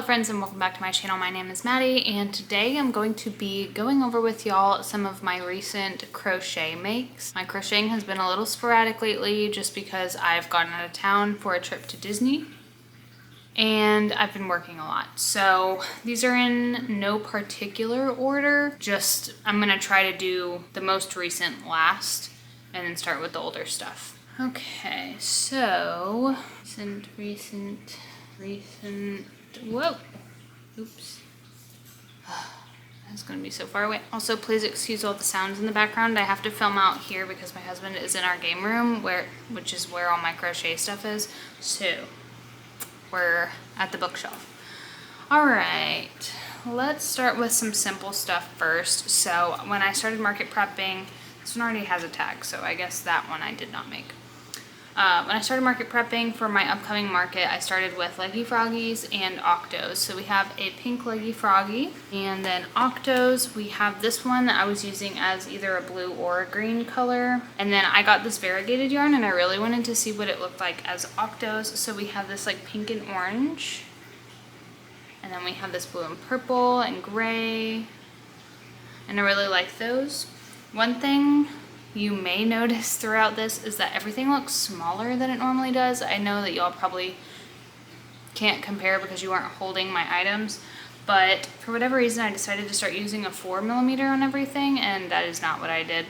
Hello friends and welcome back to my channel. My name is Maddie and today I'm going to be going over with y'all some of my recent crochet makes. My crocheting has been a little sporadic lately just because I've gotten out of town for a trip to Disney and I've been working a lot. So these are in no particular order, just I'm gonna try to do the most recent last and then start with the older stuff. Okay, so recent, whoa, oops. That's gonna be so far away. Also, please excuse all the sounds in the background. I have to film out here because my husband is in our game room, which is where all my crochet stuff is. So, we're at the bookshelf. All right, let's start with some simple stuff first. So, when I started market prepping, this one already has a tag, so I guess that one I did not make. When I started market prepping for my upcoming market, I started with Leggy Froggies and Octos. So we have a pink Leggy Froggy, and then Octos, we have this one that I was using as either a blue or a green color. And then I got this variegated yarn and I really wanted to see what it looked like as Octos. So we have this like pink and orange. And then we have this blue and purple and gray. And I really like those. One thing you may notice throughout this is that everything looks smaller than it normally does. I know that y'all probably can't compare because you aren't holding my items, but for whatever reason I decided to start using a 4mm on everything, and that is not what I did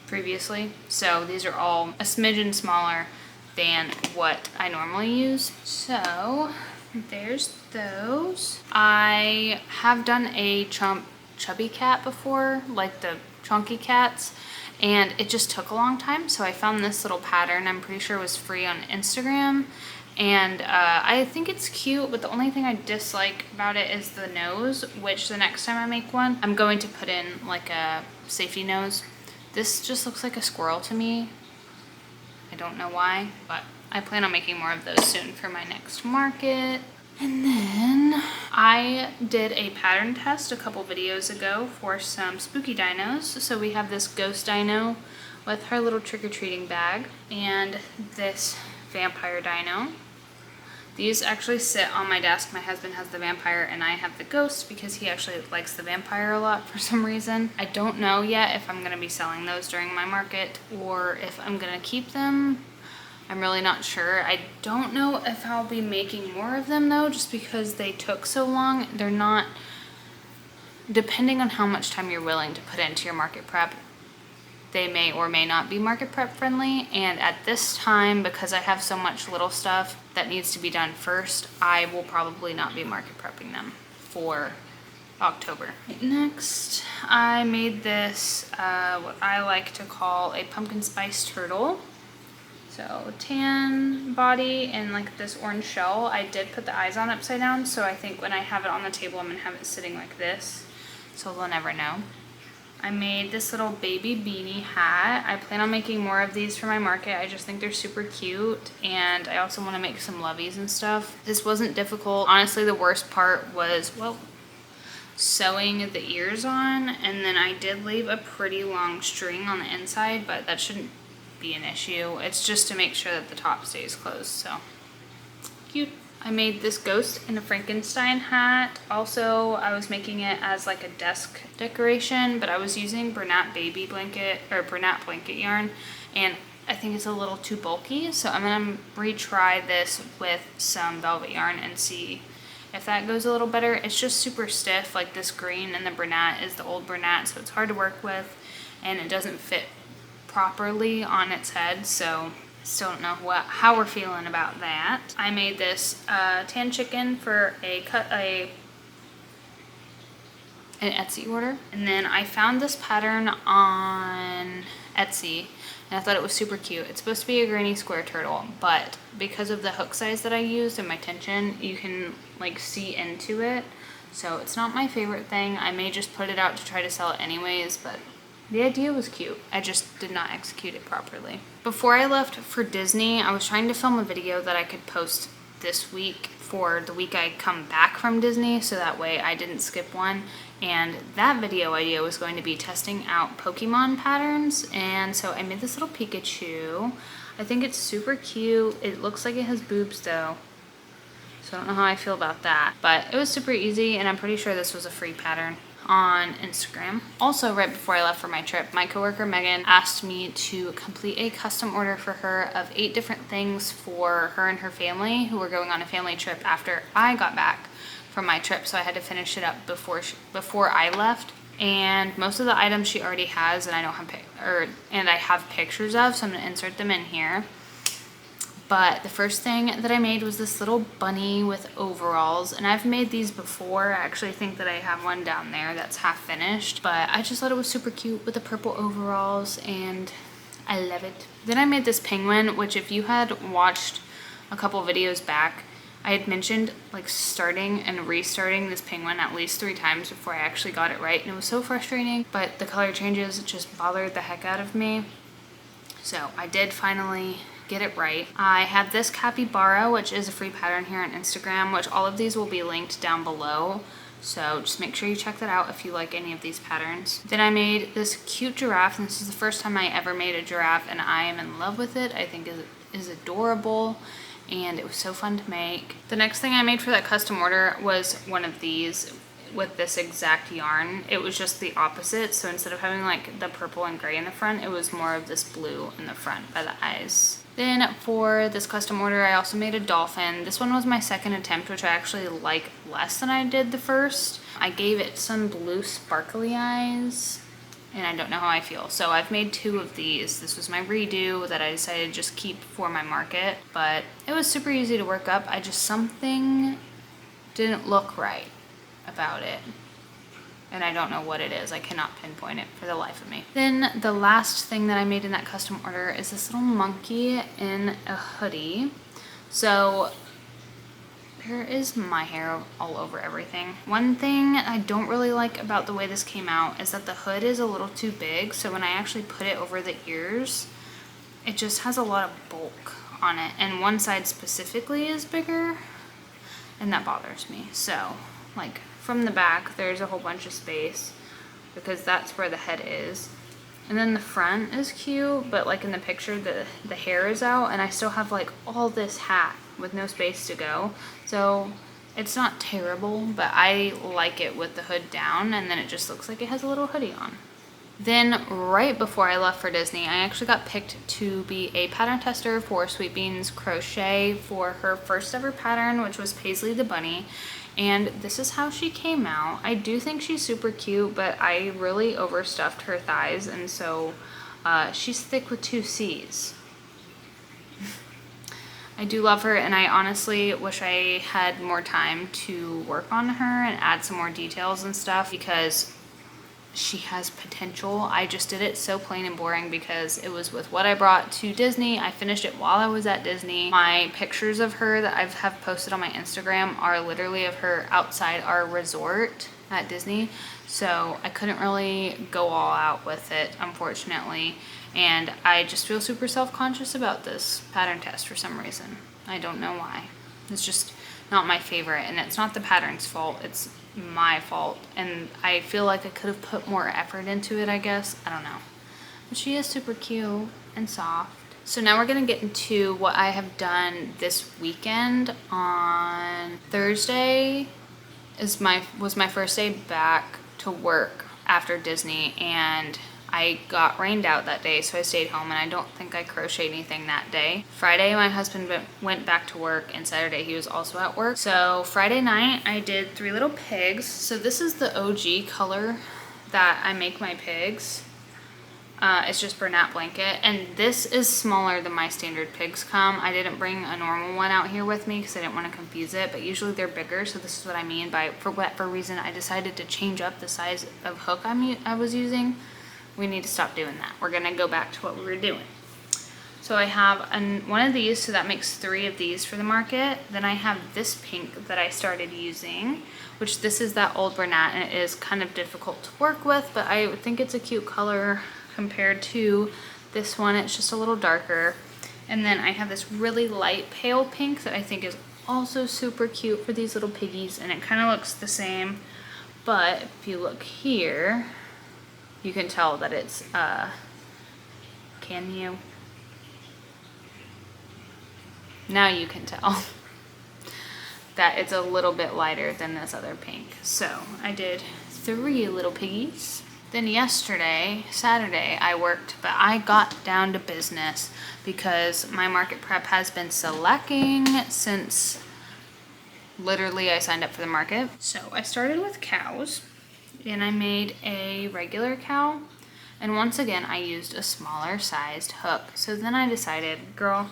previously. So these are all a smidgen smaller than what I normally use. So there's those. I have done a chubby cat before, like the chunky cats, and it just took a long time, so I found this little pattern. I'm pretty sure it was free on Instagram, and I think it's cute, but the only thing I dislike about it is the nose, which the next time I make one, I'm going to put in like a safety nose. This just looks like a squirrel to me. I don't know why, but I plan on making more of those soon for my next market. And then I did a pattern test a couple videos ago for some spooky dinos. So we have this ghost dino with her little trick-or-treating bag and this vampire dino. These actually sit on my desk. My husband has the vampire and I have the ghost because he actually likes the vampire a lot for some reason. I don't know yet if I'm going to be selling those during my market or if I'm going to keep them. I'm really not sure. I don't know if I'll be making more of them though, just because they took so long. They're not, depending on how much time you're willing to put into your market prep, they may or may not be market prep friendly. And at this time, because I have so much little stuff that needs to be done first, I will probably not be market prepping them for October. Next, I made this, what I like to call a pumpkin spice turtle. So tan body and like this orange shell. I did put the eyes on upside down, so I think when I have it on the table, I'm gonna have it sitting like this, so they'll never know. I made this little baby beanie hat. I plan on making more of these for my market. I just think they're super cute, and I also want to make some loveys and stuff. This wasn't difficult. Honestly, the worst part was, well, sewing the ears on, and then I did leave a pretty long string on the inside, but that shouldn't be an issue. It's just to make sure that the top stays closed. So cute. I made this ghost in a Frankenstein hat. Also, I was making it as like a desk decoration, but I was using Bernat baby blanket or Bernat blanket yarn, and I think it's a little too bulky, so I'm gonna retry this with some velvet yarn and see if that goes a little better. It's just super stiff, like this green, and the Bernat is the old Bernat, so it's hard to work with and it doesn't fit properly on its head, so still don't know how we're feeling about that. I made this tan chicken for an Etsy order, and then I found this pattern on Etsy and I thought it was super cute. It's supposed to be a granny square turtle, but because of the hook size that I used and my tension, you can like see into it, so it's not my favorite thing. I may just put it out to try to sell it anyways, but the idea was cute. I just did not execute it properly. Before I left for Disney, I was trying to film a video that I could post this week for the week I come back from Disney, so that way I didn't skip one. And that video idea was going to be testing out Pokemon patterns, and so I made this little Pikachu. I think it's super cute. It looks like it has boobs though, So I don't know how I feel about that, but it was super easy, and I'm pretty sure this was a free pattern on Instagram. Also, right before I left for my trip, my coworker Megan asked me to complete a custom order for her of 8 different things for her and her family who were going on a family trip after I got back from my trip. So I had to finish it up before I left. And most of the items she already has, and I don't have and I have pictures of, so I'm gonna insert them in here. But the first thing that I made was this little bunny with overalls, and I've made these before. I actually think that I have one down there that's half finished, but I just thought it was super cute with the purple overalls, and I love it. Then I made this penguin, which if you had watched a couple videos back, I had mentioned like starting and restarting this penguin at least 3 times before I actually got it right, and it was so frustrating, but the color changes just bothered the heck out of me. So I did finally get it right. I have this capybara, which is a free pattern here on Instagram, which all of these will be linked down below. So just make sure you check that out if you like any of these patterns. Then I made this cute giraffe, and this is the first time I ever made a giraffe, and I am in love with it. I think it is adorable, and it was so fun to make. The next thing I made for that custom order was one of these with this exact yarn. It was just the opposite, so instead of having like the purple and gray in the front, it was more of this blue in the front by the eyes. Then for this custom order, I also made a dolphin. This one was my second attempt, which I actually like less than I did the first. I gave it some blue sparkly eyes, and I don't know how I feel. So I've made 2 of these. This was my redo that I decided to just keep for my market, but it was super easy to work up. Something didn't look right about it, and I don't know what it is. I cannot pinpoint it for the life of me. Then the last thing that I made in that custom order is this little monkey in a hoodie. So there is my hair all over everything. One thing I don't really like about the way this came out is that the hood is a little too big, so when I actually put it over the ears, it just has a lot of bulk on it, and one side specifically is bigger, and that bothers me. So like from the back, there's a whole bunch of space because that's where the head is. And then the front is cute, but like in the picture, the hair is out, and I still have like all this hat with no space to go. So it's not terrible, but I like it with the hood down, and then it just looks like it has a little hoodie on. Then right before I left for Disney, I actually got picked to be a pattern tester for Sweet Beans Crochet for her first ever pattern, which was Paisley the Bunny. And this is how she came out. I do think she's super cute, but I really overstuffed her thighs, and so she's thick with 2 C's. I do love her, and I honestly wish I had more time to work on her and add some more details and stuff, because she has potential. I just did it so plain and boring because it was with what I brought to Disney. I finished it while I was at Disney. My pictures of her that I have posted on my Instagram are literally of her outside our resort at Disney. So I couldn't really go all out with it, unfortunately. And I just feel super self-conscious about this pattern test for some reason. I don't know why. It's just not my favorite, and it's not the pattern's fault. It's my fault, and I feel like I could have put more effort into it, I guess. I don't know. But she is super cute and soft. So now we're gonna get into what I have done this weekend. On Thursday was my first day back to work after Disney, and I got rained out that day, so I stayed home, and I don't think I crocheted anything that day. Friday, my husband went back to work, and Saturday he was also at work. So Friday night, I did 3 little pigs. So this is the OG color that I make my pigs. It's just Bernat blanket, and this is smaller than my standard pigs come. I didn't bring a normal one out here with me because I didn't want to confuse it, but usually they're bigger, so this is what I mean by, for whatever reason, I decided to change up the size of hook I was using. We need to stop doing that. We're gonna go back to what we were doing. So I have one of these, so that makes 3 of these for the market. Then I have this pink that I started using, which this is that old Bernat, and it is kind of difficult to work with, but I think it's a cute color compared to this one. It's just a little darker. And then I have this really light pale pink that I think is also super cute for these little piggies, and it kind of looks the same, but if you look here, you can tell that it's, can you? Now you can tell. that it's a little bit lighter than this other pink. So I did 3 little piggies. Then yesterday, Saturday, I worked, but I got down to business because my market prep has been slacking since literally I signed up for the market. So I started with cows and I made a regular cow. And once again, I used a smaller sized hook. So then I decided, girl,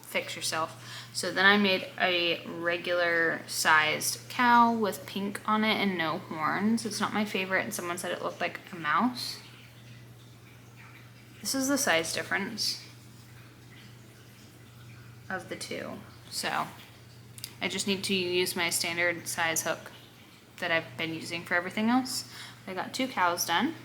fix yourself. So then I made a regular sized cow with pink on it and no horns. It's not my favorite, and someone said it looked like a mouse. This is the size difference of the two. So I just need to use my standard size hook that I've been using for everything else. I got 2 cows done.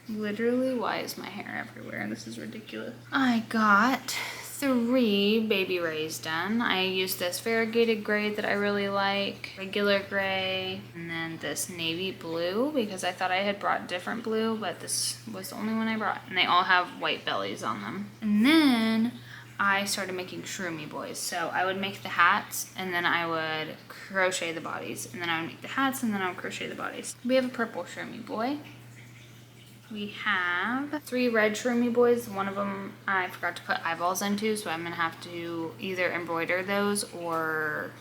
Literally, why is my hair everywhere? This is ridiculous. I got 3 baby rays done. I used this variegated gray that I really like, regular gray, and then this navy blue because I thought I had brought different blue, but this was the only one I brought. And they all have white bellies on them. And then I started making shroomy boys. So I would make the hats and then I would crochet the bodies. And then I would make the hats and then I would crochet the bodies. We have a purple shroomy boy. We have 3 red shroomy boys. One of them I forgot to put eyeballs into, so I'm gonna have to either embroider those or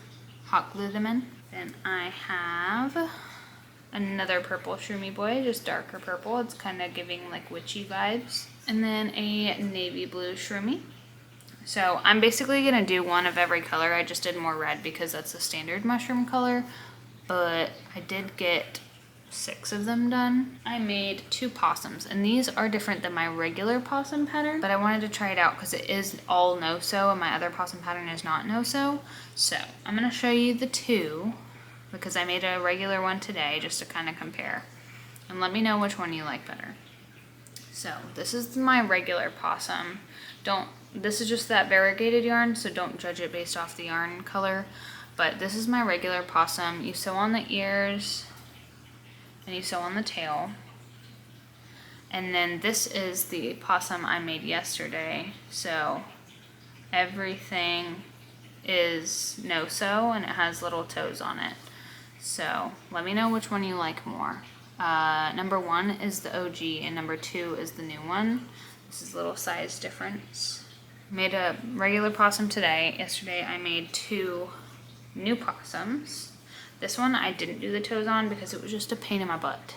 hot glue them in. Then I have another purple shroomy boy, just darker purple. It's kind of giving like witchy vibes. And then a navy blue shroomy. So I'm basically gonna do one of every color. I just did more red because that's the standard mushroom color, but I did get 6 of them done. I made 2 possums, and these are different than my regular possum pattern, but I wanted to try it out because it is all no-sew and my other possum pattern is not no-sew. So I'm gonna show you the 2 because I made a regular one today just to kind of compare, and let me know which one you like better. So this is my regular possum. This is just that variegated yarn, so don't judge it based off the yarn color, but this is my regular possum. You sew on the ears and you sew on the tail. And then this is the possum I made yesterday. So everything is no-sew and it has little toes on it. So let me know which one you like more. Number 1 is the OG and number 2 is the new one. This is a little size difference. Made a regular possum today. Yesterday I made 2 new possums. This one I didn't do the toes on because it was just a pain in my butt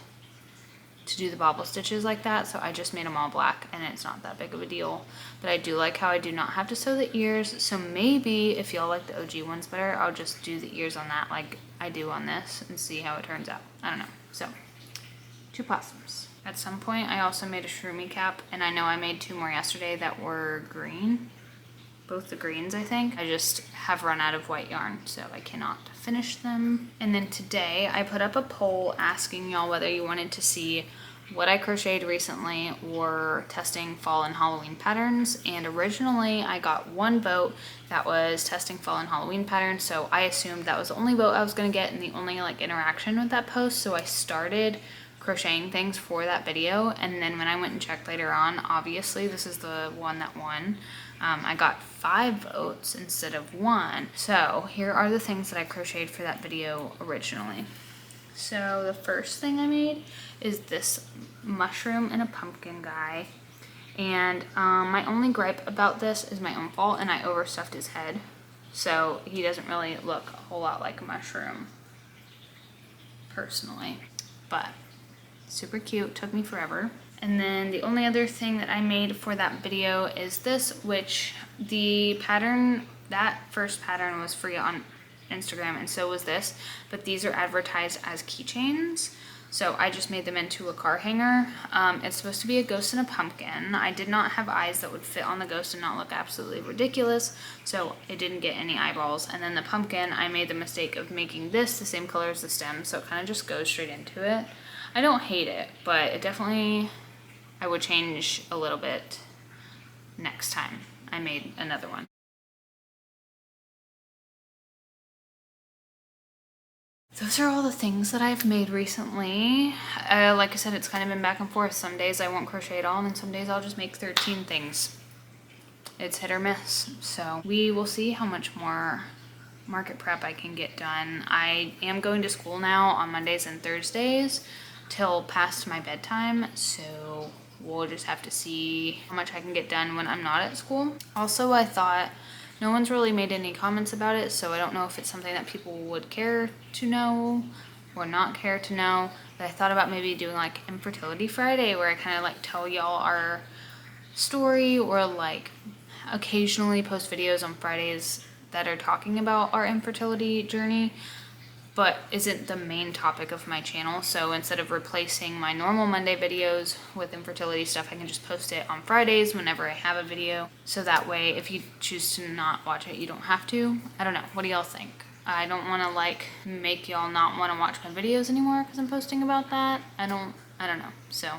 to do the bobble stitches like that, so I just made them all black and it's not that big of a deal. But I do like how I do not have to sew the ears, so maybe if y'all like the OG ones better, I'll just do the ears on that like I do on this and see how it turns out. I don't know. So 2 possums. At some point I also made a shroomy cap, and I know I made 2 more yesterday that were green. Both the greens, I think. I just have run out of white yarn, so I cannot finish them. And then today I put up a poll asking y'all whether you wanted to see what I crocheted recently or testing fall and Halloween patterns. And originally I got 1 vote that was testing fall and Halloween patterns, so I assumed that was the only vote I was gonna get and the only like interaction with that post. So I started crocheting things for that video, and then when I went and checked later on, obviously this is the one that won. I got 5 votes instead of 1. So here are the things that I crocheted for that video originally. So the first thing I made is this mushroom and a pumpkin guy. And my only gripe about this is my own fault, and I overstuffed his head. So he doesn't really look a whole lot like a mushroom, personally. But super cute, took me forever. And then the only other thing that I made for that video is this, which the pattern, that first pattern was free on Instagram and so was this, but these are advertised as keychains. So I just made them into a car hanger. It's supposed to be a ghost and a pumpkin. I did not have eyes that would fit on the ghost and not look absolutely ridiculous, so it didn't get any eyeballs. And then the pumpkin, I made the mistake of making this the same color as the stem, so it kind of just goes straight into it. I don't hate it, but it definitely, I would change a little bit next time I made another one. Those are all the things that I've made recently. Like I said, it's kind of been back and forth. Some days I won't crochet at all, and then some days I'll just make 13 things. It's hit or miss. So we will see how much more market prep I can get done. I am going to school now on Mondays and Thursdays till past my bedtime, so we'll just have to see how much I can get done when I'm not at school. Also, I thought no one's really made any comments about it, so I don't know if it's something that people would care to know or not care to know, but I thought about maybe doing like Infertility Friday, where I kind of like tell y'all our story, or like occasionally post videos on Fridays that are talking about our infertility journey, but isn't the main topic of my channel. So instead of replacing my normal Monday videos with infertility stuff, I can just post it on Fridays whenever I have a video. So that way, if you choose to not watch it, you don't have to. I don't know. What do y'all think? I don't want to like make y'all not want to watch my videos anymore because I'm posting about that. I don't know. So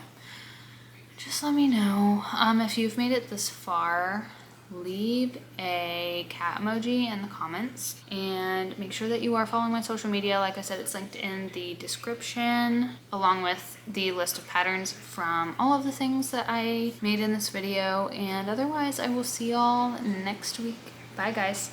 just let me know. If you've made it this far, leave a cat emoji in the comments, and make sure that you are following my social media. Like I said, it's linked in the description, along with the list of patterns from all of the things that I made in this video. And otherwise, I will see y'all next week. Bye guys.